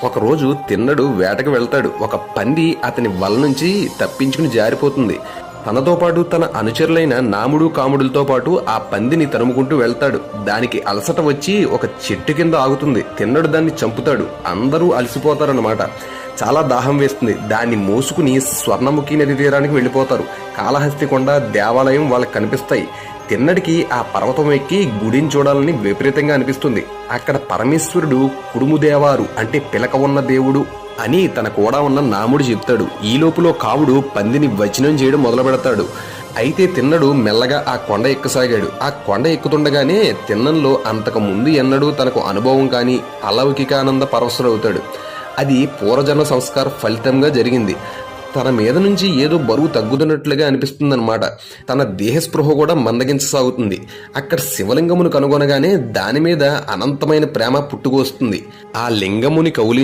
ఒకరోజు తిన్నడు వేటకు వెళ్తాడు. ఒక పంది అతని వల నుంచి తప్పించుకుని జారిపోతుంది. తనతో పాటు తన అనుచరులైన నాముడు కాముడులతో పాటు ఆ పందిని తరుముకుంటూ వెళ్తాడు. దానికి అలసట వచ్చి ఒక చెట్టు కింద ఆగుతుంది. తిన్నడు దాన్ని చంపుతాడు. అందరూ అలసిపోతారన్నమాట. చాలా దాహం వేస్తుంది. దాన్ని మోసుకుని స్వర్ణముఖి నది తీరానికి వెళ్ళిపోతారు. కాళహస్తి కొండ, దేవాలయం వాళ్ళకి కనిపిస్తాయి. తిన్నడికి ఆ పర్వతం ఎక్కి గుడిని చూడాలని విపరీతంగా అనిపిస్తుంది. అక్కడ పరమేశ్వరుడు కుడుముదేవారు అంటే పిలక ఉన్న దేవుడు అని తన కూడా ఉన్న నాముడు చెప్తాడు. ఈ లోపులో కావుడు పందిని వచనం చేయడం మొదలు పెడతాడు. అయితే తిన్నడు మెల్లగా ఆ కొండ ఎక్కసాగాడు. ఆ కొండ ఎక్కుతుండగానే తిన్నంలో అంతకు ముందు ఎన్నడూ తనకు అనుభవం కాని అలౌకికానంద పరవశుడవుతాడు. అది పూర్వజన్మ సంస్కార ఫలితంగా జరిగింది. తన మీద నుంచి ఏదో బరువు తగ్గుతున్నట్లుగా అనిపిస్తుందన్నమాట. తన దేహస్పృహ కూడా మందగించసాగుతుంది. అక్కడ శివలింగమును కనుగొనగానే దాని మీద అనంతమైన ప్రేమ పుట్టుకొస్తుంది. ఆ లింగముని కౌలి